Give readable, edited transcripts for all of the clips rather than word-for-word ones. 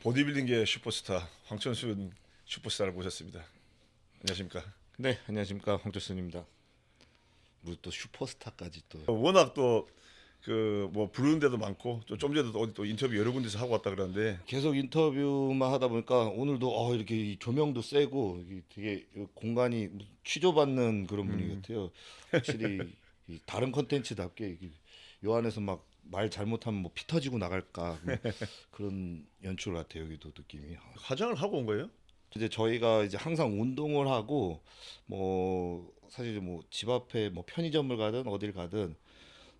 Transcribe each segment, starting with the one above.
보디빌딩계의 슈퍼스타 황천순 슈퍼스타를 모셨습니다. 안녕하십니까? 네, 안녕하십니까 황철순입니다. 우리 또 슈퍼스타까지 또 워낙 또 그 뭐 부르는 데도 많고 좀 전에도 어디 또 인터뷰 여러 군데서 하고 왔다 그러는데 계속 인터뷰만 하다 보니까 오늘도 이렇게 이 조명도 세고 이게 되게 공간이 취조받는 그런 분위기 같아요. 확실히 이 다른 컨텐츠답게 요 안에서 막 말 잘못하면 뭐 피 터지고 나갈까 뭐 그런 연출 같아요. 여기도 느낌이. 화장을 하고 온 거예요? 이제 저희가 이제 항상 운동을 하고 뭐 사실 뭐 집 앞에 뭐 편의점을 가든 어딜 가든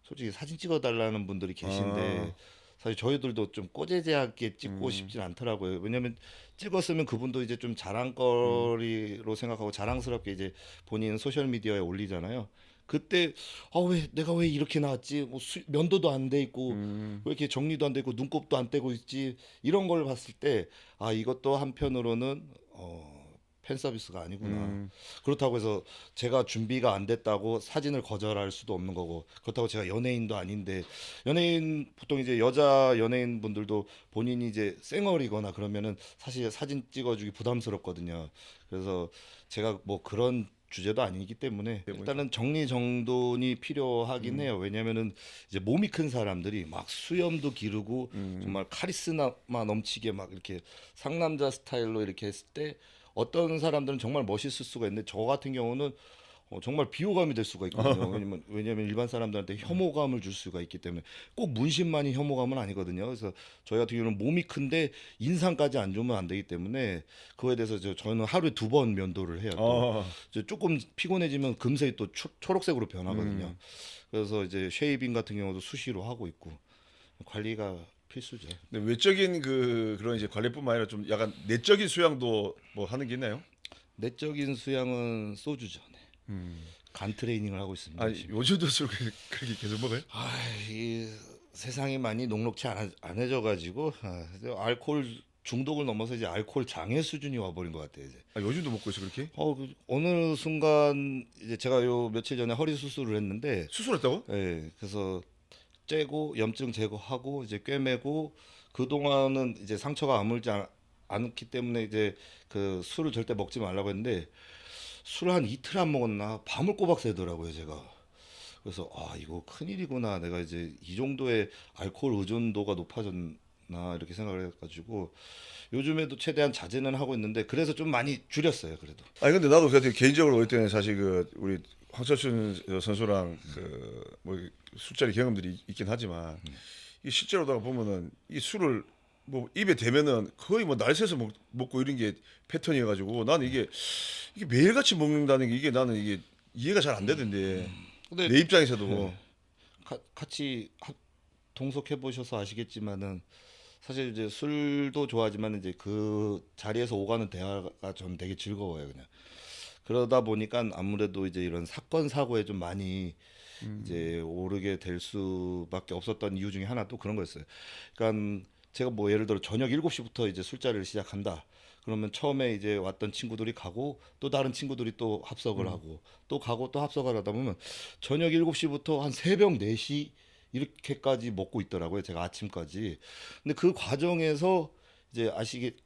솔직히 사진 찍어 달라는 분들이 계신데 사실 저희들도 좀 꼬재재하게 찍고 싶진 않더라고요. 왜냐면 찍었으면 그분도 이제 좀 자랑거리로 생각하고 자랑스럽게 이제 본인 소셜 미디어에 올리잖아요. 그때 왜 내가 왜 이렇게 나왔지? 뭐 면도도 안 돼 있고 왜 이렇게 정리도 안 되고 눈곱도 안 떼고 있지? 이런 걸 봤을 때 이것도 한편으로는 팬 서비스가 아니구나. 그렇다고 해서 제가 준비가 안 됐다고 사진을 거절할 수도 없는 거고 그렇다고 제가 연예인도 아닌데 연예인 보통 이제 여자 연예인 분들도 본인이 이제 쌩얼이거나 그러면은 사실 사진 찍어주기 부담스럽거든요. 그래서 제가 뭐 그런 주제도 아니기 때문에 일단은 정리정돈이 필요하긴 해요. 왜냐면은 이제 몸이 큰 사람들이 막 수염도 기르고 정말 카리스마 넘치게 막 이렇게 상남자 스타일로 이렇게 했을 때 어떤 사람들은 정말 멋있을 수가 있는데 저 같은 경우는 정말 비호감이 될 수가 있거든요. 왜냐면 일반 사람들한테 혐오감을 줄 수가 있기 때문에 꼭 문신만이 혐오감은 아니거든요. 그래서 저희 같은 경우는 몸이 큰데 인상까지 안 좋으면 안 되기 때문에 그거에 대해서 저는 하루에 2번 면도를 해요. 또 이제 조금 피곤해지면 금세 또 초록색으로 변하거든요. 그래서 이제 쉐이빙 같은 경우도 수시로 하고 있고 관리가 필수죠. 근데 외적인 그런 이제 관리뿐만 아니라 좀 약간 내적인 수양도 뭐 하는 게 있나요? 내적인 수양은 소주죠. 네. 간 트레이닝을 하고 있습니다. 아니 요즘도 술 그렇게 계속 먹어요? 이 세상이 많이 녹록치 않아져가지고 알코올 중독을 넘어서 이제 알코올 장애 수준이 와버린 것 같아요. 이제 요즘도 먹고 있어 그렇게? 어느 순간 이제 제가 요 며칠 전에 허리 수술을 했는데, 수술했다고? 예, 그래서 째고 염증 제거하고 이제 꿰매고 그 동안은 이제 상처가 아물지 않기 때문에 이제 그 술을 절대 먹지 말라고 했는데 술 한 이틀 안 먹었나 밤을 꼬박 새더라고요 제가. 그래서 이거 큰일이구나. 내가 이제 이 정도의 알코올 의존도가 높아졌나 이렇게 생각을 해가지고 요즘에도 최대한 자제는 하고 있는데 그래서 좀 많이 줄였어요 그래도. 아니 근데 나도 그때 개인적으로 올 때는 사실 그 우리 황철순 선수랑 그 뭐 술자리 경험들이 있긴 하지만 이 실제로다가 보면은 이 술을 뭐 입에 대면은 거의 뭐 날 새서 먹고 이런 게 패턴이어가지고 나는 이게 매일같이 먹는다는 게 이게 나는 이게 이해가 잘 안 되던데 근데 내 입장에서도 같이 동석해 보셔서 아시겠지만은 사실 이제 술도 좋아하지만 이제 그 자리에서 오가는 대화가 전 되게 즐거워요 그냥. 그러다 보니까 아무래도 이제 이런 사건 사고에 좀 많이 이제 오르게 될 수밖에 없었던 이유 중에 하나 또 그런 거였어요. 그러니까 제가 뭐 예를 들어 저녁 7시부터 이제 술자리를 시작한다. 그러면 처음에 이제 왔던 친구들이 가고 또 다른 친구들이 또 합석을 하고 또 가고 또 합석을 하다 보면 저녁 7시부터 한 새벽 4시 이렇게까지 먹고 있더라고요. 제가 아침까지. 근데 그 과정에서 이제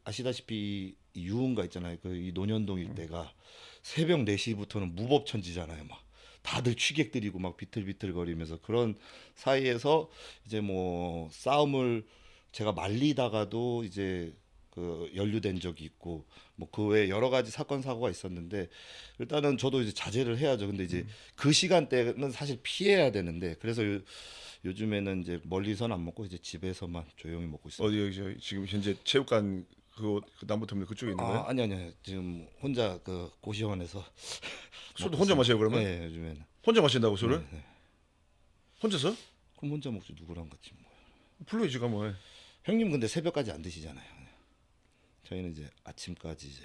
아시다시피 이 유흥가 있잖아요. 그 이 논현동 일대가 새벽 4시부터는 무법천지잖아요. 막 다들 취객들이고 막 비틀비틀거리면서 그런 사이에서 이제 뭐 싸움을 제가 말리다가도 이제 그 연루된 적이 있고 뭐 그 외에 여러 가지 사건 사고가 있었는데 일단은 저도 이제 자제를 해야죠. 근데 이제 그 시간대는 사실 피해야 되는데 그래서 요즘에는 이제 멀리선 안 먹고 이제 집에서만 조용히 먹고 있어요. 어디 여기 지금 현재 체육관 그 남부터미널 그쪽에 있는 거예요? 아니 지금 혼자 그 고시원에서 술도 먹고 혼자 있습니다. 마셔요 그러면? 네, 요즘에는. 혼자 마신다고 술을? 네, 네. 혼자서? 그럼 혼자 먹지 누구랑 같이 뭐. 불러야지 가면. 형님 근데 새벽까지 안 드시잖아요. 저희는 이제 아침까지 이제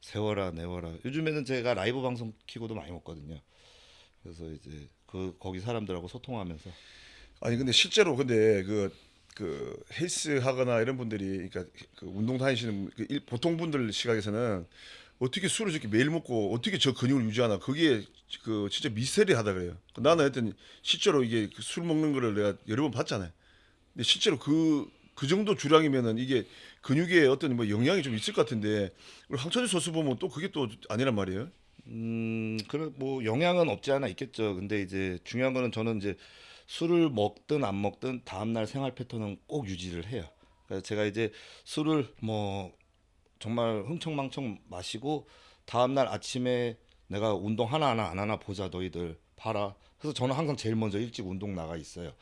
세워라 내워라. 요즘에는 제가 라이브 방송 키고도 많이 먹거든요. 그래서 이제 거기 사람들하고 소통하면서 아니 근데 실제로 근데 그 헬스 하거나 이런 분들이 그러니까 그 운동 다니시는 보통 분들 시각에서는 어떻게 술을 저렇게 매일 먹고 어떻게 저 근육을 유지하나 그게 그 진짜 미스테리하다 그래요. 나는 하여튼 실제로 이게 그술 먹는 거를 내가 여러 번 봤잖아요. 근데 실제로 그 정도 주량이면은 이게 근육에 어떤 뭐 영향이 좀 있을 것 같은데 우리 황천주 선수 보면 또 그게 또 아니란 말이에요. 그래 뭐 영향은 없지 않아 있겠죠. 근데 이제 중요한 거는 저는 이제 술을 먹든 안 먹든 다음날 생활 패턴은 꼭 유지를 해요. 그래서 제가 이제 술을 뭐 정말 흥청망청 마시고 다음날 아침에 내가 운동 하나 안 하나 보자 너희들 봐라. 그래서 저는 항상 제일 먼저 일찍 운동 나가 있어요.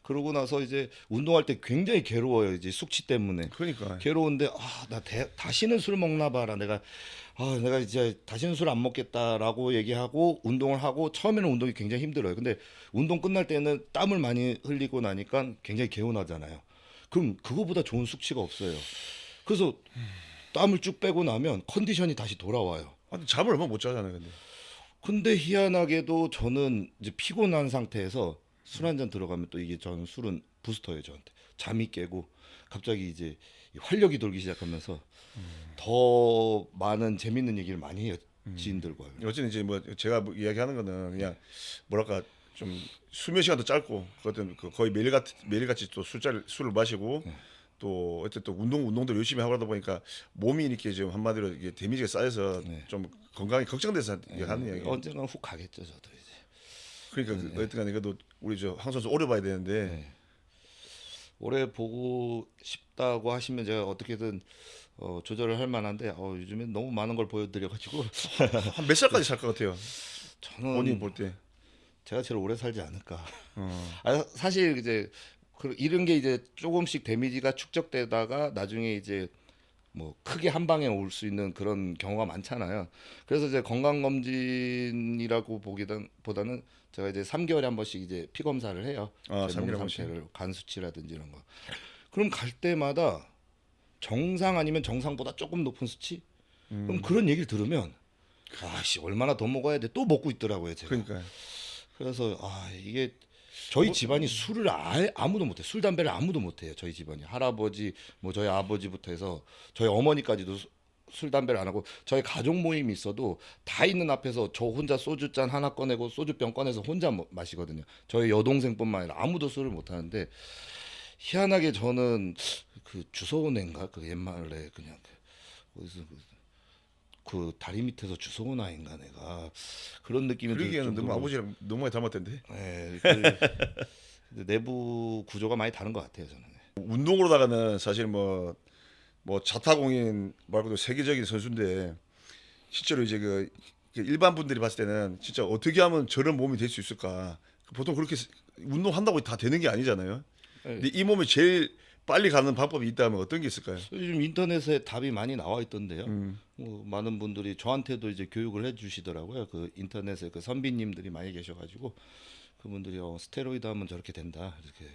그러고 나서 이제 운동할 때 굉장히 괴로워요. 이제 숙취 때문에. 그러니까 괴로운데 나 다시는 술 먹나 봐라. 내가 이제 다시는 술 안 먹겠다라고 얘기하고 운동을 하고 처음에는 운동이 굉장히 힘들어요. 근데 운동 끝날 때는 땀을 많이 흘리고 나니까 굉장히 개운하잖아요. 그럼 그거보다 좋은 숙취가 없어요. 그래서 땀을 쭉 빼고 나면 컨디션이 다시 돌아와요. 아, 잠을 얼마 못 자잖아요, 근데. 근데 희한하게도 저는 이제 피곤한 상태에서 술 한 잔 들어가면 또 이게 저는 술은 부스터예요, 저한테. 잠이 깨고 갑자기 이제 활력이 돌기 시작하면서 더 많은 재밌는 얘기를 많이 해요, 지인들과. 어쨌든 이제 뭐 제가 뭐 이야기하는 거는 그냥 뭐랄까 좀 수면 시간도 짧고 그것도 거의 매일같이 또 술을 마시고 또 어쨌든 또 운동도 열심히 하고 하다 보니까 몸이 이렇게 지금 한마디로 이게 데미지가 쌓여서 좀 건강이 걱정돼서 하는 이야기. 언젠가 훅 가겠죠, 저도 이제. 그러니까 어쨌든 그래도 우리 저 황 선수 오래 봐야 되는데 올해 보고 싶다고 하시면 제가 어떻게든 조절을 할 만한데 요즘에 너무 많은 걸 보여드려가지고 한 몇 살까지 살 것 같아요. 본인이 저는 볼 때. 제가 제일 오래 살지 않을까. 어. 사실 이제 이런 게 이제 조금씩 데미지가 축적되다가 나중에 이제 뭐 크게 한 방에 올 수 있는 그런 경우가 많잖아요. 그래서 이제 건강 검진이라고 보다는 제가 이제 3개월에 한 번씩 이제 피 검사를 해요. 아, 제 3개월에 몸 한 번씩. 상태를 간 수치라든지 이런 거. 그럼 갈 때마다 정상 아니면 정상보다 조금 높은 수치? 그럼 그런 얘기를 들으면 아씨 얼마나 더 먹어야 돼? 또 먹고 있더라고요, 제가. 그러니까 그래서 이게 저희 집안이 술을 아무도 못해. 술 담배를 아무도 못해요. 저희 집안이 할아버지 뭐 저희 아버지부터 해서 저희 어머니까지도 술 담배를 안 하고 저희 가족 모임이 있어도 다 있는 앞에서 저 혼자 소주잔 하나 꺼내고 소주병 꺼내서 혼자 마시거든요. 저희 여동생뿐만 아니라 아무도 술을 못 하는데 희한하게 저는 그 주소은행가 그 옛말에 그냥 어디서 그 다리 밑에서 주워온 아인가 내가 그런 느낌이 들 그러기에는 너무 정도로. 아버지랑 너무 많이 닮았던데. 예, 내부 구조가 많이 다른 것 같아요 저는. 운동으로다가는 사실 뭐 자타공인 말고도 세계적인 선수인데 실제로 이제 그 일반 분들이 봤을 때는 진짜 어떻게 하면 저런 몸이 될 수 있을까? 보통 그렇게 운동한다고 다 되는 게 아니잖아요. 근데 이 몸이 제일 빨리 가는 방법이 있다면 어떤 게 있을까요? 요즘 인터넷에 답이 많이 나와 있던데요. 음. 많은 분들이 저한테도 이제 교육을 해주시더라고요. 그 인터넷에 그 선비님들이 많이 계셔가지고 그분들이 스테로이드 하면 저렇게 된다 이렇게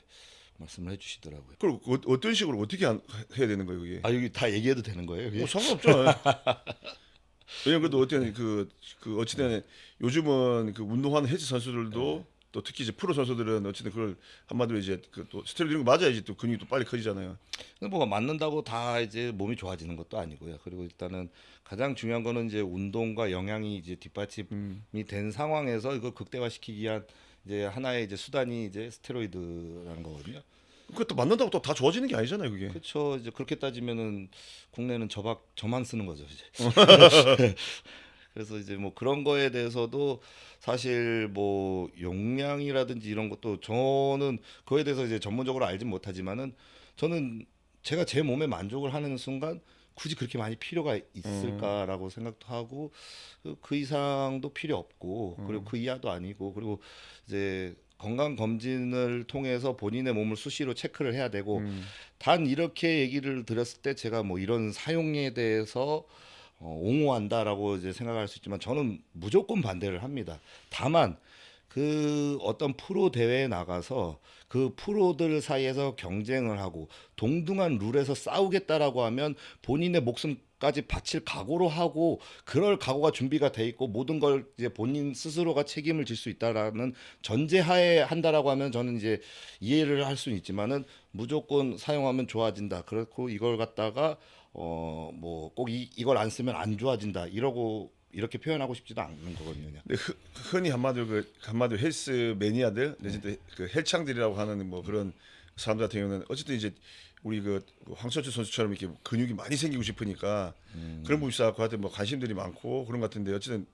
말씀을 해주시더라고요. 그럼 어떤 식으로 어떻게 해야 되는 거예요, 그게? 여기 다 얘기해도 되는 거예요? 그게? 상관없잖아요. 왜냐면 그래도 어쨌든 어쨌든 요즘은 그 운동하는 헬스 선수들도 또 특히 이제 프로 선수들은 어쨌든 그걸 한마디로 이제 또 스테로이드 이런 거 맞아야지 또 근육이 또 빨리 커지잖아요. 근데 뭐 맞는다고 다 이제 몸이 좋아지는 것도 아니고요. 그리고 일단은 가장 중요한 거는 이제 운동과 영양이 이제 뒷받침이 된 상황에서 이걸 극대화시키기 위한 이제 하나의 이제 수단이 이제 스테로이드라는 거거든요. 그것도 맞는다고 또 다 좋아지는 게 아니잖아요, 그게. 그렇죠. 이제 그렇게 따지면은 국내는 저만 쓰는 거죠, 이제. 그래서 이제 뭐 그런 거에 대해서도 사실 뭐 용량이라든지 이런 것도 저는 그거에 대해서 이제 전문적으로 알진 못하지만은 저는 제가 제 몸에 만족을 하는 순간 굳이 그렇게 많이 필요가 있을까라고 생각도 하고 그 이상도 필요 없고 그리고 그 이하도 아니고 그리고 이제 건강 검진을 통해서 본인의 몸을 수시로 체크를 해야 되고 단 이렇게 얘기를 드렸을 때 제가 뭐 이런 사용에 대해서 옹호한다라고 이제 생각할 수 있지만 저는 무조건 반대를 합니다. 다만 그 어떤 프로 대회에 나가서 그 프로들 사이에서 경쟁을 하고 동등한 룰에서 싸우겠다라고 하면 본인의 목숨까지 바칠 각오로 하고 그럴 각오가 준비가 돼 있고 모든 걸 이제 본인 스스로가 책임을 질 수 있다라는 전제하에 한다라고 하면 저는 이제 이해를 할 수는 있지만은 무조건 사용하면 좋아진다. 그렇고 이걸 갖다가 뭐 꼭 이걸 안 쓰면 안 좋아진다. 이렇게 표현하고 싶지도 않는 거거든요. 그냥. 근데 흔히 한마디로 헬스 매니아들, 내지는 그 헬창들이라고 하는 뭐 그런 사람들 같은 경우는 어쨌든 이제 우리 그 황철주 선수처럼 이렇게 근육이 많이 생기고 싶으니까 그런 부분이 있어서 한테 뭐 관심들이 많고 그런 것 같은데 어쨌든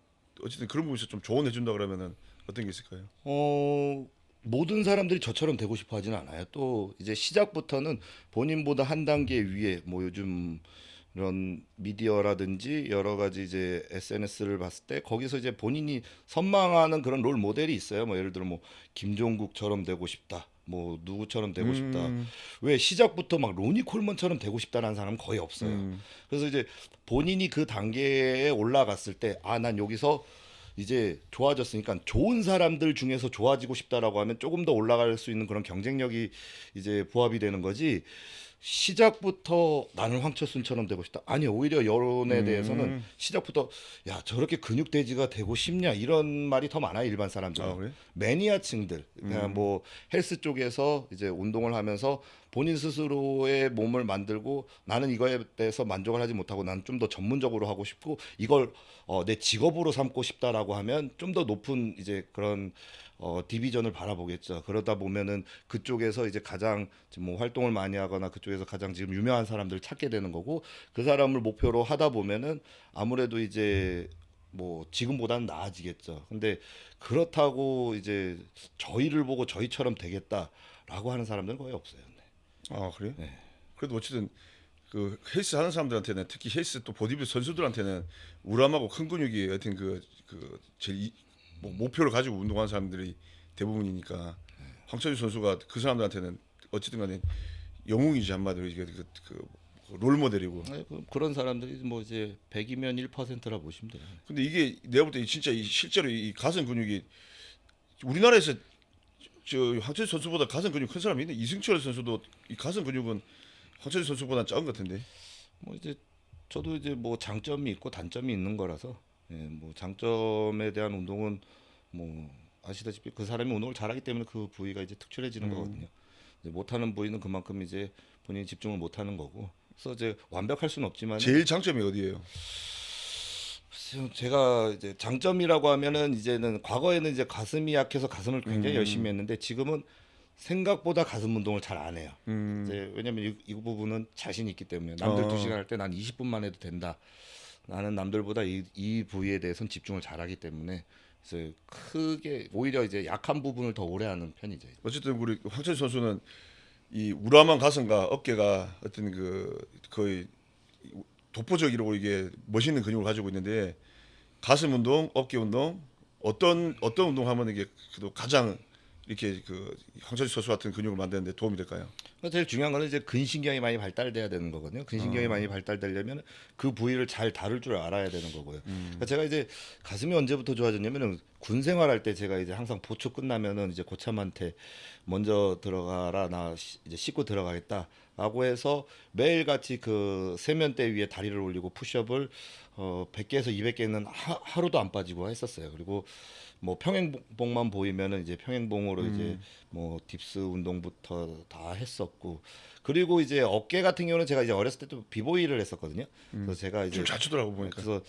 그런 부분에서 좀 조언해 준다 그러면은 어떤 게 있을까요? 모든 사람들이 저처럼 되고 싶어 하진 않아요. 또 이제 시작부터는 본인보다 한 단계 위에 뭐 요즘 이런 미디어라든지 여러 가지 이제 SNS를 봤을 때 거기서 이제 본인이 선망하는 그런 롤 모델이 있어요. 뭐 예를 들어 뭐 김종국처럼 되고 싶다. 뭐 누구처럼 되고 싶다. 왜 시작부터 막 로니 콜먼처럼 되고 싶다라는 사람은 거의 없어요. 그래서 이제 본인이 그 단계에 올라갔을 때 아, 난 여기서 이제 좋아졌으니까 좋은 사람들 중에서 좋아지고 싶다라고 하면 조금 더 올라갈 수 있는 그런 경쟁력이 이제 부합이 되는 거지. 시작부터 나는 황철순처럼 되고 싶다. 아니 오히려 여론에 대해서는 시작부터 야 저렇게 근육돼지가 되고 싶냐 이런 말이 더 많아요 일반 사람들은. 아, 그래? 매니아층들 그냥 뭐 헬스 쪽에서 이제 운동을 하면서 본인 스스로의 몸을 만들고 나는 이거에 대해서 만족을 하지 못하고 나는 좀 더 전문적으로 하고 싶고 이걸 내 직업으로 삼고 싶다라고 하면 좀 더 높은 이제 그런 디비전을 바라보겠죠. 그러다 보면은 그쪽에서 이제 가장 지금 뭐 활동을 많이 하거나 그쪽에서 가장 지금 유명한 사람들을 찾게 되는 거고 그 사람을 목표로 하다 보면은 아무래도 이제 뭐 지금보다는 나아지겠죠. 근데 그렇다고 이제 저희를 보고 저희처럼 되겠다라고 하는 사람들은 거의 없어요. 아, 그래? 네. 그래도 어쨌든 그 헬스 하는 사람들한테는 특히 헬스 또 보디빌 선수들한테는 우람하고 큰 근육이 하여튼 그 제일 뭐 목표를 가지고 운동하는 사람들이 대부분이니까 황철주 선수가 그 사람들한테는 어쨌든 간에 영웅이지 한마디로 이게 롤 모델이고. 네, 그런 사람들이 뭐 이제 100이면 1%라 보시면 돼요. 근데 이게 내가 볼 때 진짜 실제로 이 가슴 근육이 우리나라에서 저 황철주 선수보다 가슴 근육 큰 사람이 있네. 이승철 선수도 이 가슴 근육은 황철주 선수보다 작은 것 같은데. 뭐 이제 저도 이제 뭐 장점이 있고 단점이 있는 거라서 예, 뭐 장점에 대한 운동은 뭐 아시다시피 그 사람이 운동을 잘하기 때문에 그 부위가 이제 특출해지는 거거든요. 이제 못하는 부위는 그만큼 이제 본인이 집중을 못하는 거고. 그래서 이제 완벽할 수는 없지만 제일 장점이 어디예요? 제가 이제 장점이라고 하면은 이제는 과거에는 이제 가슴이 약해서 가슴을 굉장히 열심히 했는데 지금은 생각보다 가슴 운동을 잘 안 해요. 이제 왜냐면 이 부분은 자신이 있기 때문에 남들 2시간 할 때 난 20분만 해도 된다. 나는 남들보다 이 부위에 대해서는 집중을 잘하기 때문에 그래서 크게 오히려 이제 약한 부분을 더 오래 하는 편이죠. 어쨌든 우리 황철주 선수는 이 우람한 가슴과 어깨가 어떤 거의 독보적이라고 이게 멋있는 근육을 가지고 있는데 가슴 운동, 어깨 운동 어떤 운동하면 이게 그래도 가장 이렇게 그 황철주 선수 같은 근육을 만드는데 도움이 될까요? 제일 중요한 거는 이제 근신경이 많이 발달돼야 되는 거거든요. 근신경이 많이 발달되려면 그 부위를 잘 다룰 줄 알아야 되는 거고요. 그러니까 제가 이제 가슴이 언제부터 좋아졌냐면은 군 생활할 때 제가 이제 항상 보초 끝나면은 이제 고참한테 먼저 들어가라 나 이제 씻고 들어가겠다라고 해서 매일 같이 그 세면대 위에 다리를 올리고 푸시업을 100개에서 200개는 하루도 안 빠지고 했었어요. 그리고 뭐 평행봉만 보이면은 이제 평행봉으로 이제 뭐 딥스 운동부터 다 했었고 그리고 이제 어깨 같은 경우는 제가 이제 어렸을 때 또 비보이를 했었거든요. 그래서 제가 이제 좀 잘 추더라고 보니까. 그래서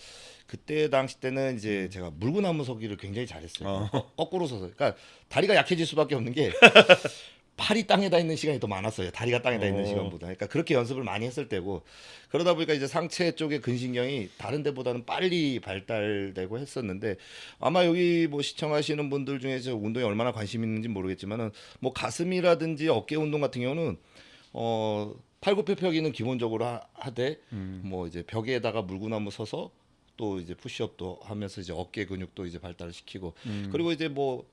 그때 당시 때는 이제 제가 물구나무 서기를 굉장히 잘했어요. 거꾸로 서서. 그러니까 다리가 약해질 수밖에 없는 게 팔이 땅에다 있는 시간이 더 많았어요. 다리가 땅에다 있는 시간보다. 그러니까 그렇게 연습을 많이 했을 때고 그러다 보니까 이제 상체 쪽의 근신경이 다른 데보다는 빨리 발달되고 했었는데 아마 여기 뭐 시청하시는 분들 중에서 운동에 얼마나 관심 있는지 모르겠지만은 뭐 가슴이라든지 어깨 운동 같은 경우는 팔굽혀펴기는 기본적으로 하되 뭐 이제 벽에다가 물구나무 서서 또 이제 푸시업도 하면서 이제 어깨 근육도 이제 발달을 시키고 그리고 이제 뭐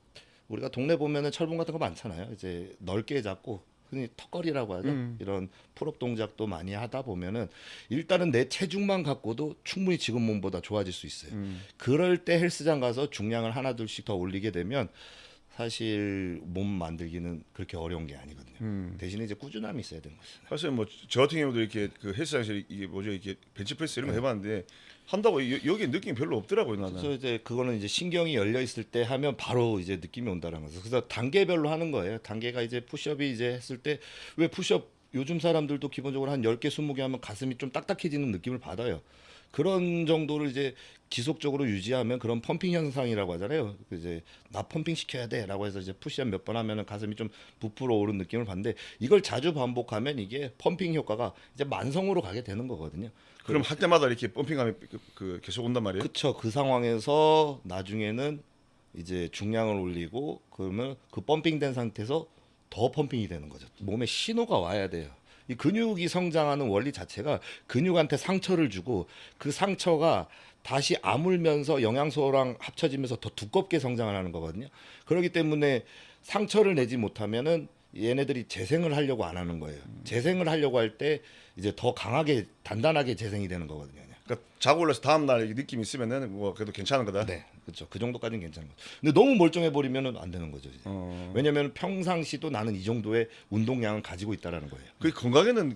우리가 동네 보면은 철봉 같은 거 많잖아요. 이제 넓게 잡고 흔히 턱걸이라고 하죠. 이런 풀업 동작도 많이 하다 보면은 일단은 내 체중만 갖고도 충분히 지금 몸보다 좋아질 수 있어요. 그럴 때 헬스장 가서 중량을 하나 둘씩 더 올리게 되면 사실 몸 만들기는 그렇게 어려운 게 아니거든요. 대신에 이제 꾸준함이 있어야 되는 거죠. 사실 뭐 저 같은 경우도 이렇게 그 헬스장에서 이게 뭐죠 이게 벤치프레스 이런 거 해봤는데 한다고 여기 느낌이 별로 없더라고요 나는. 그래서 이제 그거는 이제 신경이 열려 있을 때 하면 바로 이제 느낌이 온다는 거죠. 그래서 단계별로 하는 거예요. 단계가 이제 푸시업이 이제 했을 때 왜 푸시업 요즘 사람들도 기본적으로 한 10개, 20개 하면 가슴이 좀 딱딱해지는 느낌을 받아요. 그런 정도를 이제 지속적으로 유지하면 그런 펌핑 현상이라고 하잖아요. 이제 나 펌핑 시켜야 돼라고 해서 이제 푸시업 몇 번 하면은 가슴이 좀 부풀어 오른 느낌을 받는데 이걸 자주 반복하면 이게 펌핑 효과가 이제 만성으로 가게 되는 거거든요. 그럼 할 때마다 이렇게 펌핑감이 계속 온단 말이에요? 그쵸. 그 상황에서 나중에는 이제 중량을 올리고 그러면 그 펌핑된 상태에서 더 펌핑이 되는 거죠. 몸에 신호가 와야 돼요. 이 근육이 성장하는 원리 자체가 근육한테 상처를 주고 그 상처가 다시 아물면서 영양소랑 합쳐지면서 더 두껍게 성장을 하는 거거든요. 그렇기 때문에 상처를 내지 못하면은 얘네들이 재생을 하려고 안 하는 거예요. 재생을 하려고 할 때 이제 더 강하게 단단하게 재생이 되는 거거든요. 그러니까 자고 올라서 다음 날 느낌이 있으면은 뭐 그래도 괜찮은 거다. 네, 그렇죠. 그 정도까지는 괜찮은 거죠. 근데 너무 멀쩡해 버리면은 안 되는 거죠. 이제. 왜냐하면 평상시도 나는 이 정도의 운동량을 가지고 있다라는 거예요. 그 건강에는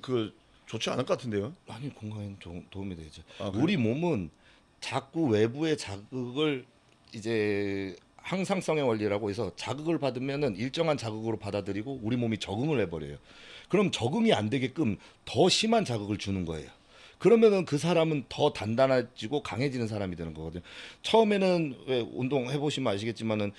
좋지 않을 것 같은데요. 아니 건강에 도움이 되죠. 아, 그래요? 우리 몸은 자꾸 외부의 자극을 이제 항상성의 원리라고 해서 자극을 받으면은 일정한 자극으로 받아들이고 우리 몸이 적응을 해버려요. 그럼 적응이 안 되게끔 더 심한 자극을 주는 거예요. 그러면은 그 사람은 더 단단해지고 강해지는 사람이 되는 거거든요. 처음에는 왜 운동 해보시면 아시겠지만은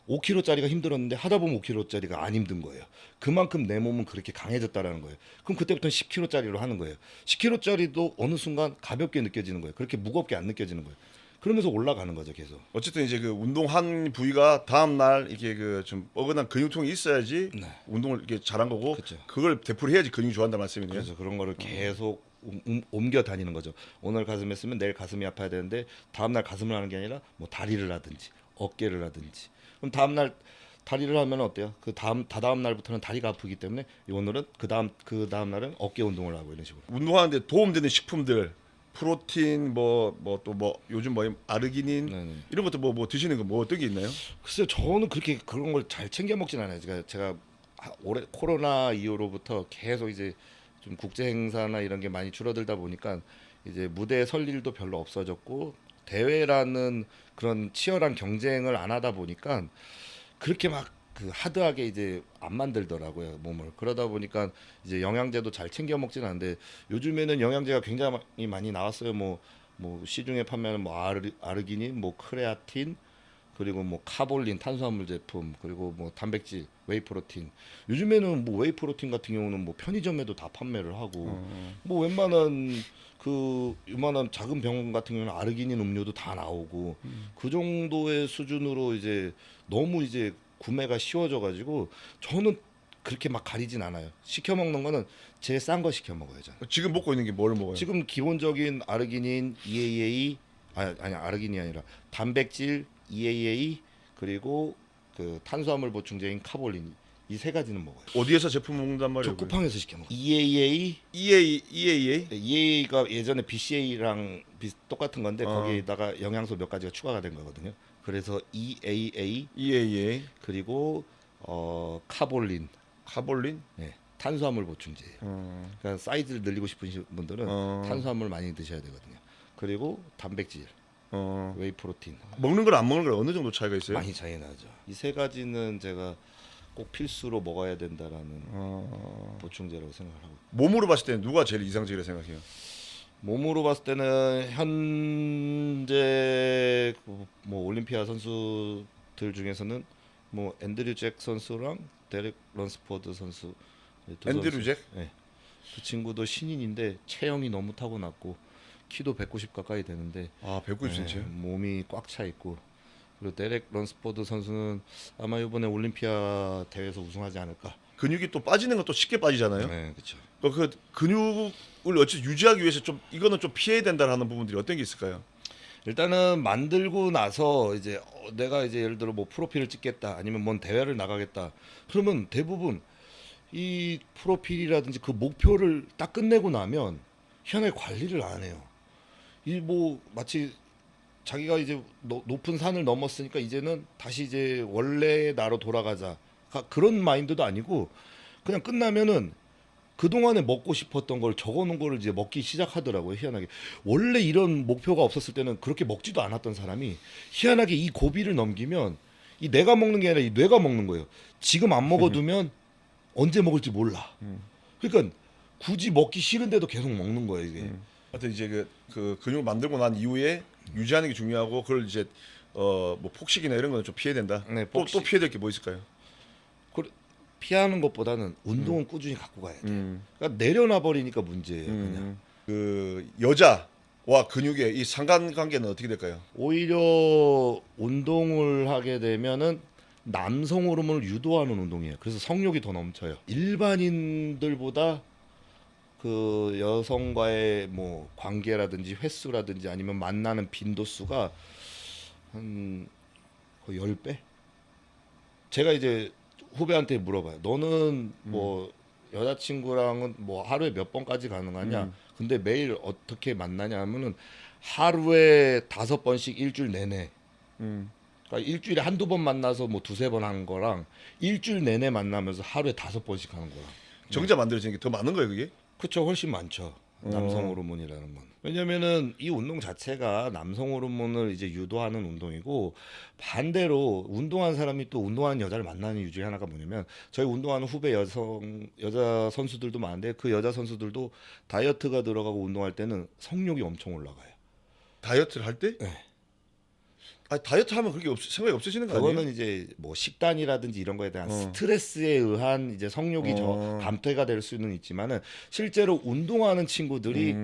5kg짜리가 힘들었는데 하다 보면 5kg짜리가 안 힘든 거예요. 그만큼 내 몸은 그렇게 강해졌다라는 거예요. 그럼 그때부터는 10kg짜리로 하는 거예요. 10kg짜리도 어느 순간 가볍게 느껴지는 거예요. 그렇게 무겁게 안 느껴지는 거예요. 그러면서 올라가는 거죠, 계속. 어쨌든 이제 그 운동한 부위가 다음 날 이렇게 좀 뻐근한 근육통이 있어야지 네. 운동을 이렇게 잘한 거고 그쵸. 그걸 되풀이해야지 근육이 좋아한다는 말씀이네요. 그래서 그런 거를 계속 옮겨 다니는 거죠. 오늘 가슴 했으면 내일 가슴이 아파야 되는데 다음 날 가슴을 하는 게 아니라 뭐 다리를 하든지 어깨를 하든지. 그럼 다음 날 다리를 하면 어때요? 그 다다음 날부터는 다리가 아프기 때문에 오늘은 그 다음 날은 어깨 운동을 하고 이런 식으로. 운동하는데 도움되는 식품들, 프로틴 요즘 아르기닌 네네. 이런 것도 뭐 드시는 거 뭐 어떤 게 있나요? 글쎄요, 저는 그렇게 그런 걸 잘 챙겨 먹진 않아요. 제가 올해 코로나 이후로부터 계속 이제 좀 국제 행사나 이런 게 많이 줄어들다 보니까 이제 무대에 설 일도 별로 없어졌고 대회라는 그런 치열한 경쟁을 안 하다 보니까 그렇게 막 그 하드하게 이제 안 만들더라고요 몸을. 그러다 보니까 이제 영양제도 잘 챙겨 먹지는 않는데 요즘에는 영양제가 굉장히 많이 나왔어요. 뭐 시중에 판매하는 뭐 아르기닌, 뭐 크레아틴, 그리고 뭐 카볼린 탄수화물 제품, 그리고 뭐 단백질, 웨이프로틴. 요즘에는 뭐 웨이프로틴 같은 경우는 뭐 편의점에도 다 판매를 하고 뭐 웬만한 그 요만한 작은 병원 같은 경우는 아르기닌 음료도 다 나오고 그 정도의 수준으로 이제 너무 이제 구매가 쉬워져 가지고 저는 그렇게 막 가리진 않아요. 시켜 먹는 거는 제일 싼 거 시켜 먹어요, 저는. 지금 먹고 있는 게 뭘 먹어요? 지금 기본적인 아르기닌, EAA 아니 아르기닌이 아니라 단백질, EAA 그리고 그 탄수화물 보충제인 카볼린 이 세 가지는 먹어요. 어디에서 제품 먹는단 말이에요? 저 쿠팡에서 시켜 먹어요. EAA EAA? EAA가 예전에 BCA랑 똑같은 건데 어. 거기에다가 영양소 몇 가지가 추가가 된 거거든요. 그래서 EAA EAA, 그리고 카볼린, 카볼린? 네, 탄수화물 보충제예요. 그러니까 사이즈를 늘리고 싶으신 분들은 탄수화물 많이 드셔야 되거든요. 그리고 단백질, 웨이프로틴 먹는 걸 안 먹는 걸 어느 정도 차이가 있어요? 많이 차이 나죠. 이 세 가지는 제가 꼭 필수로 먹어야 된다라는 보충제라고 생각하고. 몸으로 봤을 때는 누가 제일 이상적이라 생각해요? 몸으로 봤을 때는 현재 뭐 올림피아 선수들 중에서는 뭐 앤드류 잭 선수랑 데렉 런스포드 선수. 두 앤드류 선수. 잭? 네. 그 친구도 신인인데 체형이 너무 타고났고 키도 190 가까이 되는데 190cm. 몸이 꽉 차 있고 그리고 데렉 런스포드 선수는 아마 이번에 올림피아 대회에서 우승하지 않을까. 근육이 또 빠지는 것도 쉽게 빠지잖아요. 네, 그렇죠. 그 근육을 어찌 유지하기 위해서 좀 이거는 좀 피해야 된다라는 부분들이 어떤 게 있을까요? 일단은 만들고 나서 이제 내가 이제 예를 들어 뭐 프로필을 찍겠다 아니면 뭔 대회를 나가겠다 그러면 대부분 이 프로필이라든지 그 목표를 딱 끝내고 나면 희한하게 관리를 안 해요. 이 뭐 마치 자기가 이제 높은 산을 넘었으니까 이제는 다시 이제 원래의 나로 돌아가자 그런 마인드도 아니고 그냥 끝나면은 그동안에 먹고 싶었던 걸 적어놓은 거를 이제 먹기 시작하더라고요. 희한하게. 원래 이런 목표가 없었을 때는 그렇게 먹지도 않았던 사람이 희한하게 이 고비를 넘기면 이 내가 먹는 게 아니라 이 뇌가 먹는 거예요. 지금 안 먹어두면 언제 먹을지 몰라. 그러니까 굳이 먹기 싫은데도 계속 먹는 거예요 이게. 하여튼 이제 그 근육을 만들고 난 이후에 유지하는 게 중요하고 그걸 이제 뭐 폭식이나 이런 거는 좀 피해야 된다. 네, 또 폭식. 피해야 될 게 뭐 있을까요? 피하는 것보다는 운동은 꾸준히 갖고 가야 돼. 음. 그러니까 내려놔 버리니까 문제예요. 그냥 그 여자와 근육의 이 상관관계는 어떻게 될까요? 오히려 운동을 하게 되면은 남성 호르몬을 유도하는 운동이에요. 그래서 성욕이 더 넘쳐요. 일반인들보다 그 여성과의 뭐 관계라든지 횟수라든지 아니면 만나는 빈도수가 한 거의 10배? 제가 이제 후배한테 물어봐요. 너는 뭐 여자친구랑은 뭐 하루에 몇 번까지 가능하냐? 근데 매일 어떻게 만나냐 하면은 하루에 5번씩 일주일 내내. 그러니까 일주일에 한두 번 만나서 뭐 두세 번 하는 거랑 일주일 내내 만나면서 하루에 5번씩 하는 거랑. 정자 만들어지는 게 더 많은 거예요, 그게? 그쵸, 훨씬 많죠. 남성 호르몬이라는 건. 왜냐면은 이 운동 자체가 남성 호르몬을 이제 유도하는 운동이고, 반대로 운동하는 사람이 또 운동하는 여자를 만나는 이유 중에 하나가 뭐냐면, 저희 운동하는 후배 여자 선수들도 많은데 그 여자 선수들도 다이어트가 들어가고 운동할 때는 성욕이 엄청 올라가요. 다이어트를 할 때? 네. 아, 다이어트 하면 그렇게 생각이 없어지는 거 아니에요? 그거는 이제 뭐 식단이라든지 이런 거에 대한 스트레스에 의한 이제 성욕이 저 감퇴가 될 수는 있지만은, 실제로 운동하는 친구들이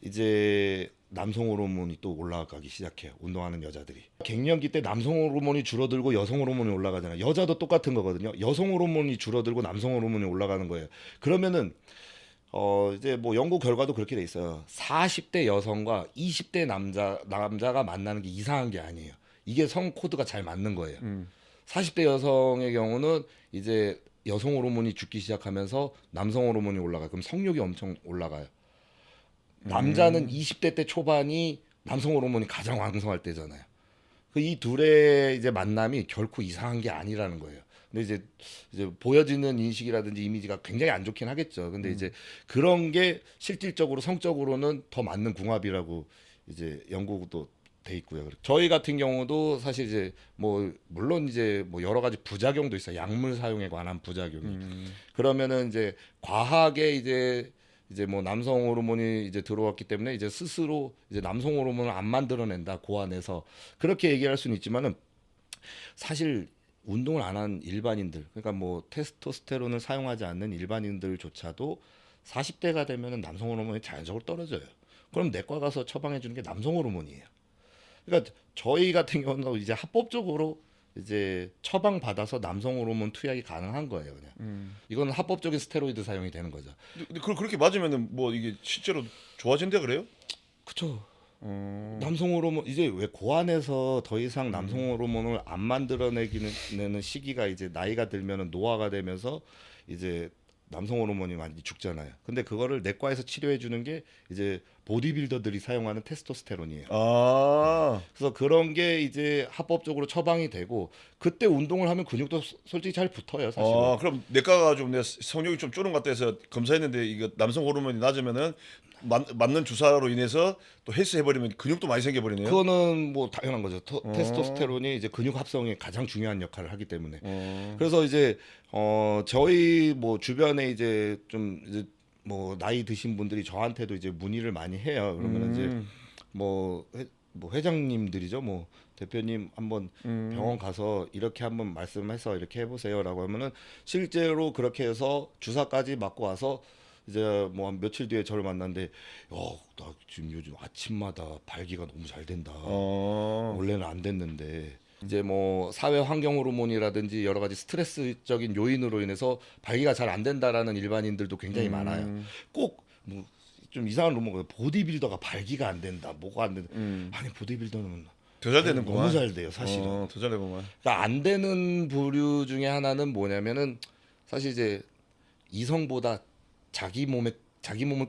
이제 남성 호르몬이 또 올라가기 시작해요. 운동하는 여자들이. 갱년기 때 남성 호르몬이 줄어들고 여성 호르몬이 올라가잖아요. 여자도 똑같은 거거든요. 여성 호르몬이 줄어들고 남성 호르몬이 올라가는 거예요. 그러면은 이제 뭐 연구 결과도 그렇게 돼 있어요. 40대 여성과 20대 남자가 만나는 게 이상한 게 아니에요. 이게 성 코드가 잘 맞는 거예요. 40대 여성의 경우는 이제 여성 호르몬이 죽기 시작하면서 남성 호르몬이 올라가요. 그럼 성욕이 엄청 올라가요. 남자는 20대 때 초반이 남성 호르몬이 가장 왕성할 때잖아요. 그 이 둘의 이제 만남이 결코 이상한 게 아니라는 거예요. 근데 이제 보여지는 인식이라든지 이미지가 굉장히 안 좋긴 하겠죠. 근데 이제 그런 게 실질적으로 성적으로는 더 맞는 궁합이라고 이제 연구도 돼 있고요. 저희 같은 경우도 사실 이제 뭐 물론 이제 뭐 여러 가지 부작용도 있어요. 약물 사용에 관한 부작용이. 그러면은 이제 과하게 이제 뭐 남성 호르몬이 이제 들어왔기 때문에 이제 스스로 이제 남성 호르몬을 안 만들어낸다, 고안해서 그렇게 얘기할 수는 있지만은, 사실 운동을 안 한 일반인들, 그러니까 뭐 테스토스테론을 사용하지 않는 일반인들조차도 40대가 되면은 남성 호르몬이 자연적으로 떨어져요. 그럼 내과 가서 처방해 주는 게 남성 호르몬이에요. 그러니까 저희 같은 경우는 이제 합법적으로 이제 처방 받아서 남성 호르몬 투약이 가능한 거예요, 그냥. 이건 합법적인 스테로이드 사용이 되는 거죠. 근데 그렇게 맞으면은 뭐 이게 실제로 좋아진다 그래요? 그쵸. 남성 호르몬 이제 왜 고안에서 더 이상 남성 호르몬을 안 만들어내는 시기가 이제 나이가 들면은 노화가 되면서 이제 남성 호르몬이 많이 죽잖아요. 근데 그거를 내과에서 치료해 주는 게 이제 보디빌더들이 사용하는 테스토스테론이에요. 아, 그래서 그런 게 이제 합법적으로 처방이 되고, 그때 운동을 하면 근육도 솔직히 잘 붙어요, 사실은. 그럼 내과가 좀 내 성욕이 좀 줄은 것 같다 해서 검사했는데 이거 남성 호르몬이 낮으면은 맞는 주사로 인해서 또 헬스 해버리면 근육도 많이 생겨버리네요. 그거는 뭐 당연한 거죠. 테스토스테론이 이제 근육 합성에 가장 중요한 역할을 하기 때문에. 그래서 이제 저희 뭐 주변에 이제 좀 이제 뭐 나이 드신 분들이 저한테도 이제 문의를 많이 해요. 그러면 이제 뭐 회장님들이죠. 뭐 대표님 한번 병원 가서 이렇게 한번 말씀해서 이렇게 해보세요라고 하면은 실제로 그렇게 해서 주사까지 맞고 와서 이제 뭐 한 며칠 뒤에 저를 만났는데, 나 지금 요즘 아침마다 발기가 너무 잘 된다. 원래는 안 됐는데 이제 뭐 사회 환경 호르몬이라든지 여러 가지 스트레스적인 요인으로 인해서 발기가 잘 안 된다라는 일반인들도 굉장히 많아요. 꼭 뭐 좀 이상한 루머가 보디빌더가 발기가 안 된다, 뭐가 안 된다. 아니 보디빌더는 더 잘 되는구만. 너무 잘 돼요, 사실은. 더 잘 되구만. 그러니까 안 되는 부류 중에 하나는 뭐냐면은, 사실 이제 이성보다 자기 몸을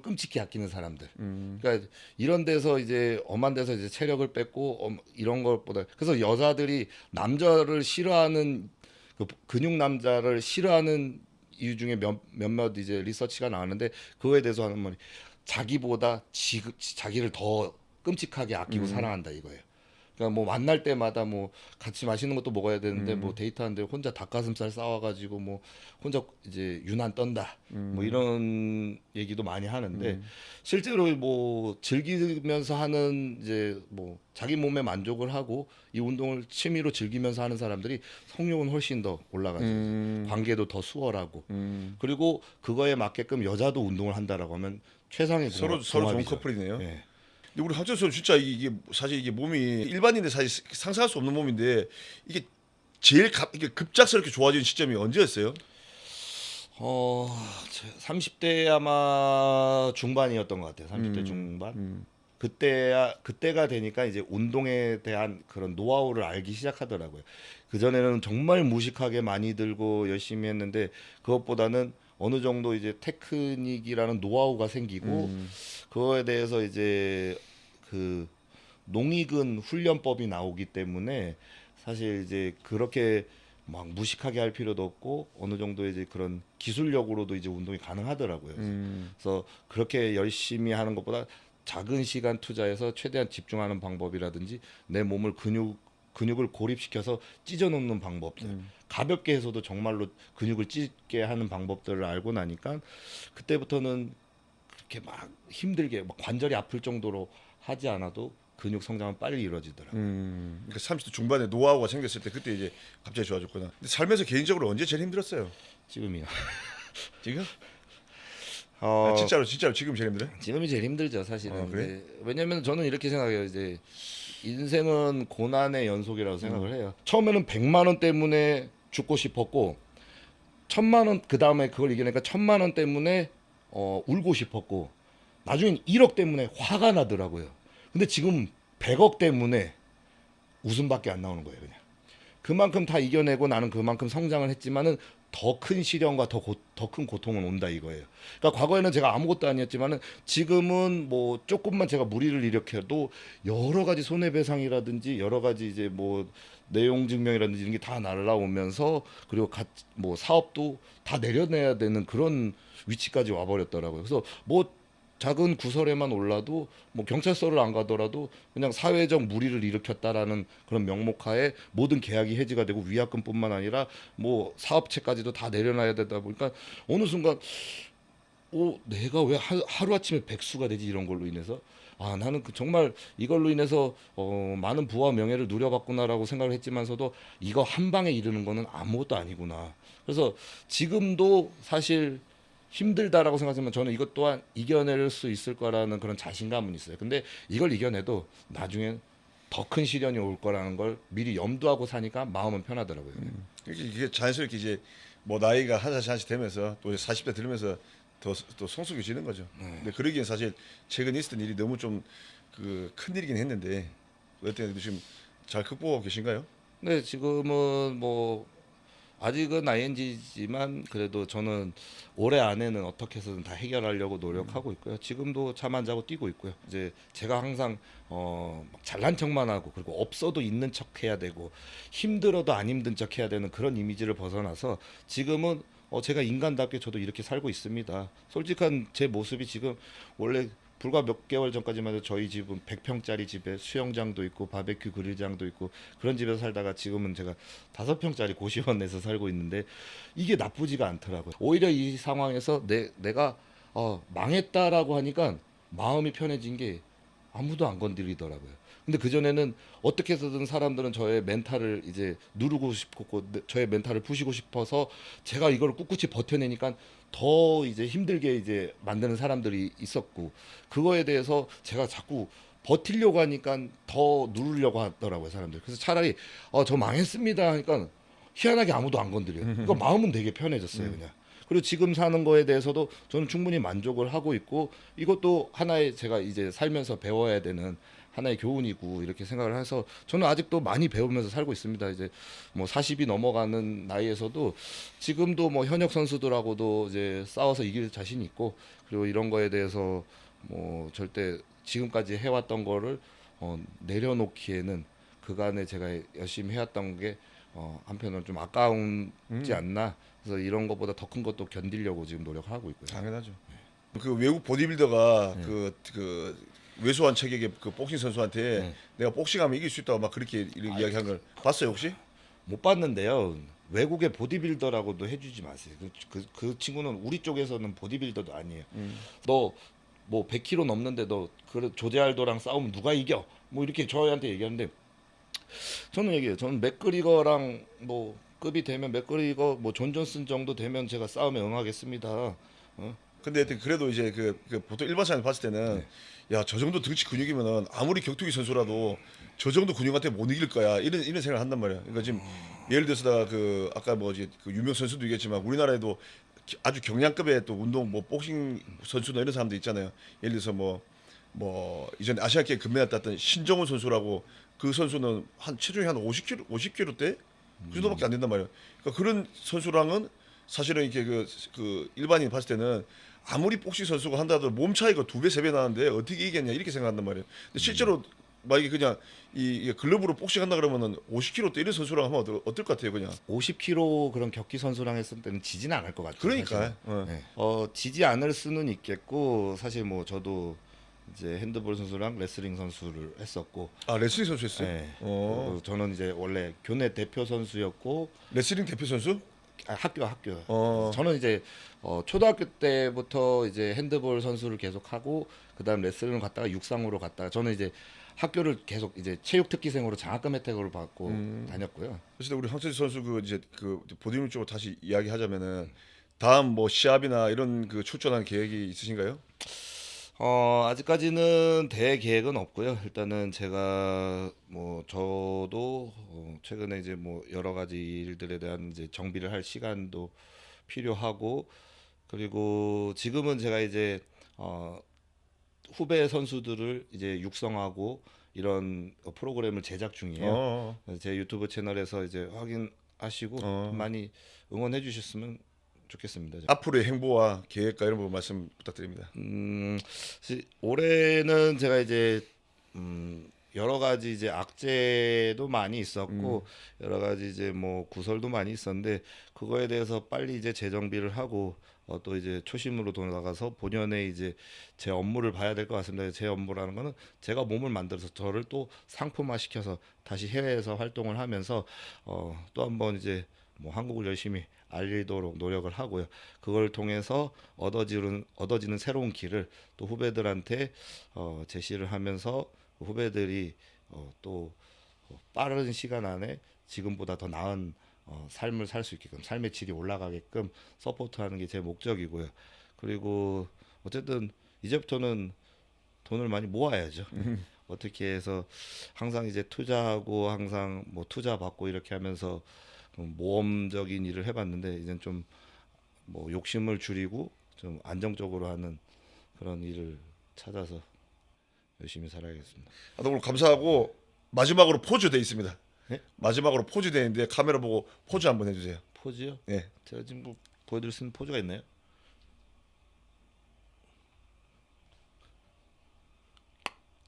끔찍히 아끼는 사람들. 그러니까 이런 데서 이제 엄한 데서 이제 체력을 뺏고 이런 것보다, 그래서 여자들이 남자를 싫어하는 그 근육 남자를 싫어하는 이유 중에 몇몇 이제 리서치가 나왔는데, 그거에 대해서 하는 말이 자기보다 자기를 더 끔찍하게 아끼고 사랑한다 이거예요. 그러니까 뭐 만날 때마다 뭐 같이 맛있는 것도 먹어야 되는데 뭐 데이트하는데 혼자 닭가슴살 싸와가지고 뭐 혼자 이제 유난 떤다 뭐 이런 얘기도 많이 하는데 실제로 뭐 즐기면서 하는 이제 뭐 자기 몸에 만족을 하고 이 운동을 취미로 즐기면서 하는 사람들이 성욕은 훨씬 더 올라가죠. 관계도 더 수월하고 그리고 그거에 맞게끔 여자도 운동을 한다라고 하면 최상의 서로 좋은 궁합이죠. 커플이네요. 예. 근데 우리 황철수 진짜 이게 사실 이게 몸이 일반인들 사실 상상할 수 없는 몸인데 이게 제일 이게 급작스럽게 좋아진 시점이 언제였어요? 30대 아마 중반이었던 것 같아요. 30대 중반. 그때가 되니까 이제 운동에 대한 그런 노하우를 알기 시작하더라고요. 그 전에는 정말 무식하게 많이 들고 열심히 했는데 그것보다는 어느 정도 이제 테크닉이라는 노하우가 생기고 그거에 대해서 이제 그 농익은 훈련법이 나오기 때문에 사실 이제 그렇게 막 무식하게 할 필요도 없고 어느 정도 이제 그런 기술력으로도 이제 운동이 가능하더라고요. 그래서 그렇게 열심히 하는 것보다 작은 시간 투자해서 최대한 집중하는 방법이라든지 내 몸을 근육을 고립시켜서 찢어 놓는 방법들 가볍게 해서도 정말로 근육을 찢게 하는 방법들을 알고 나니까 그때부터는 그렇게 막 힘들게 막 관절이 아플 정도로 하지 않아도 근육 성장은 빨리 이루어지더라고요. 그러니까 30대 중반에 노하우가 생겼을 때 그때 이제 갑자기 좋아졌구나. 근데 살면서 개인적으로 언제 제일 힘들었어요? 지금이요. 지금? 어, 진짜로 지금 제일 힘들어요? 지금이 제일 힘들죠, 사실은. 그래? 이제 왜냐면 저는 이렇게 생각해요. 이제 인생은 고난의 연속이라고 생각을 해요. 처음에는 100만 원 때문에 죽고 싶었고 1000만 원 그다음에 그걸 이겨내니까 1000만 원 때문에 울고 싶었고 나중엔 1억 때문에 화가 나더라고요. 근데 지금 100억 때문에 웃음밖에 안 나오는 거예요, 그냥. 그만큼 다 이겨내고 나는 그만큼 성장을 했지만은 더 큰 시련과 더 큰 고통은 온다 이거예요. 그러니까 과거에는 제가 아무것도 아니었지만은 지금은 뭐 조금만 제가 무리를 일으켜도 여러 가지 손해배상이라든지 여러 가지 이제 뭐 내용 증명이라든지 이런 게 다 날라오면서 그리고 뭐 사업도 다 내려내야 되는 그런 위치까지 와버렸더라고요. 그래서 뭐 작은 구설에만 올라도 뭐 경찰서를 안 가더라도 그냥 사회적 무리를 일으켰다라는 그런 명목하에 모든 계약이 해지가 되고 위약금뿐만 아니라 뭐 사업체까지도 다 내려놔야 되다 보니까 어느 순간 내가 왜 하루아침에 백수가 되지 이런 걸로 인해서 나는 정말 이걸로 인해서 많은 부와 명예를 누려봤구나라고 생각을 했지만서도 이거 한 방에 이르는 거는 아무것도 아니구나. 그래서 지금도 사실 힘들다라고 생각하지만 저는 이것 또한 이겨낼 수 있을 거라는 그런 자신감은 있어요. 근데 이걸 이겨내도 나중엔 더 큰 시련이 올 거라는 걸 미리 염두하고 사니까 마음은 편하더라고요. 이게 자연스럽게 이제 뭐 나이가 한 살씩 한씩 되면서 또 이제 40대 들으면서 또 성숙해지는 거죠. 근데 그러기엔 사실 최근 있었던 일이 너무 좀 그 큰 일이긴 했는데 어때요? 지금 잘 극복하고 계신가요? 근데 지금은 뭐 아직은 ING지만 그래도 저는 올해 안에는 어떻게 해서든 다 해결하려고 노력하고 있고요. 지금도 잠 안 자고 뛰고 있고요. 이제 제가 항상 막 잘난 척만 하고 그리고 없어도 있는 척 해야 되고 힘들어도 안 힘든 척 해야 되는 그런 이미지를 벗어나서 지금은 제가 인간답게 저도 이렇게 살고 있습니다. 솔직한 제 모습이 지금 원래 불과 몇 개월 전까지만 해도 저희 집은 100평짜리 집에 수영장도 있고 바베큐 그릴장도 있고 그런 집에서 살다가 지금은 제가 5평짜리 고시원에서 살고 있는데 이게 나쁘지가 않더라고요. 오히려 이 상황에서 내가 망했다라고 하니까 마음이 편해진 게 아무도 안 건드리더라고요. 근데 그전에는 어떻게 해서든 사람들은 저의 멘탈을 이제 누르고 싶고 저의 멘탈을 부시고 싶어서 제가 이걸 꿋꿋이 버텨내니까 더 이제 힘들게 이제 만드는 사람들이 있었고 그거에 대해서 제가 자꾸 버티려고 하니까 더 누르려고 하더라고요, 사람들. 그래서 차라리 저 망했습니다 하니까 희한하게 아무도 안 건드려요. 그러니까 마음은 되게 편해졌어요, 그냥. 그리고 지금 사는 거에 대해서도 저는 충분히 만족을 하고 있고 이것도 하나의 제가 이제 살면서 배워야 되는 하나의 교훈이고 이렇게 생각을 해서 저는 아직도 많이 배우면서 살고 있습니다. 이제 뭐 40이 넘어가는 나이에서도 지금도 뭐 현역 선수들하고도 이제 싸워서 이길 자신이 있고 그리고 이런 거에 대해서 뭐 절대 지금까지 해왔던 거를 내려놓기에는 그간에 제가 열심히 해왔던 게 한편으로는 좀 아까운지 않나. 그래서 이런 것보다 더 큰 것도 견디려고 지금 노력하고 있고요. 당연하죠. 그 외국 보디빌더가 네. 그 외소한 체격의 그 복싱 선수한테 네. 내가 복싱하면 이길 수 있다고 막 그렇게 이렇게 이야기한 걸 봤어요 혹시? 못 봤는데요. 외국의 보디빌더라고도 해주지 마세요. 그 친구는 우리 쪽에서는 보디빌더도 아니에요. 너 뭐 100kg 넘는데 너 그 조제알도랑 싸우면 누가 이겨? 뭐 이렇게 저희한테 얘기하는데 저는 얘기해요. 저는 맥그리거랑 뭐 급이 되면 맥그리거 뭐 존 존슨 정도 되면 제가 싸움에 응하겠습니다. 어? 근데 하여튼 그래도 이제 그 보통 일반 사람이 봤을 때는 야 저 정도 등치 근육이면은 아무리 격투기 선수라도 저 정도 근육한테 못 이길 거야 이런 생각을 한단 말이야. 그러니까 지금 예를 들어서 그 아까 뭐지 그 유명 선수도 있겠지만 우리나라에도 아주 경량급의 또 운동 뭐 복싱 선수나 이런 사람들 있잖아요. 예를 들어서 뭐 이전에 아시안 게임 금메달 땄던 신정훈 선수라고 그 선수는 한 체중이 한 50kg대 그 정도밖에 안 된단 말이에요. 그러니까 그런 선수랑은 사실은 이렇게 그 일반인 봤을 때는 아무리 복싱 선수가 한다 하더라도 몸 차이가 2배, 3배 나는데 어떻게 이겼냐 이렇게 생각한단 말이에요. 근데 실제로 만약에 그냥 이 글러브로 복싱 한다 그러면은 50kg대 이런 선수랑 하면 어떨 것 같아요, 그냥. 50kg 그런 격기 선수랑 했을 때는 지지는 않을 것 같아요. 그러니까. 사실은. 네. 지지 않을 수는 있겠고 사실 뭐 저도 이제 핸드볼 선수랑 레슬링 선수를 했었고, 아 레슬링 선수였어요? 네. 어. 그리고 저는 이제 원래 교내 대표 선수였고 레슬링 대표 선수? 학교. 어. 저는 이제 초등학교 때부터 이제 핸드볼 선수를 계속 하고 그다음 레슬링을 갔다가 육상으로 갔다가 저는 이제 학교를 계속 이제 체육 특기생으로 장학금 혜택을 받고 다녔고요. 그래서 우리 황철수 선수 그 이제 그 보디빌딩 쪽으로 다시 이야기하자면은 다음 뭐 시합이나 이런 그 출전할 계획이 있으신가요? 아직까지는 대회 계획은 없고요. 일단은 제가 뭐 저도 최근에 이제 뭐 여러 가지 일들에 대한 이제 정비를 할 시간도 필요하고, 그리고 지금은 제가 이제 후배 선수들을 이제 육성하고 이런 프로그램을 제작 중이에요. 그래서 제 유튜브 채널에서 이제 확인하시고 많이 응원해 주셨으면 좋겠습니다. 앞으로의 행보와 계획과 이런 부분 말씀 부탁드립니다. 올해는 제가 이제 여러 가지 이제 악재도 많이 있었고 여러 가지 이제 뭐 구설도 많이 있었는데 그거에 대해서 빨리 이제 재정비를 하고 또 이제 초심으로 돌아가서 본연의 이제 제 업무를 봐야 될 것 같습니다. 제 업무라는 거는 제가 몸을 만들어서 저를 또 상품화 시켜서 다시 해외에서 활동을 하면서 또 한번 이제 뭐 한국을 열심히 알리도록 노력을 하고요. 그걸 통해서 얻어지는 새로운 길을 또 후배들한테 제시를 하면서 후배들이 또 빠른 시간 안에 지금보다 더 나은 삶을 살 수 있게끔 삶의 질이 올라가게끔 서포트하는 게 제 목적이고요. 그리고 어쨌든 이제부터는 돈을 많이 모아야죠. 어떻게 해서 항상 이제 투자하고 항상 뭐 투자 받고 이렇게 하면서 모험적인 일을 해봤는데 이제는 좀 뭐 욕심을 줄이고 좀 안정적으로 하는 그런 일을 찾아서 열심히 살아야겠습니다. 오늘 감사하고 마지막으로 포즈 돼 있습니다. 네? 마지막으로 포즈 돼 있는데 카메라 보고 포즈 한번 해주세요. 포즈요? 네. 제가 지금 뭐 보여드릴 수 있는 포즈가 있나요?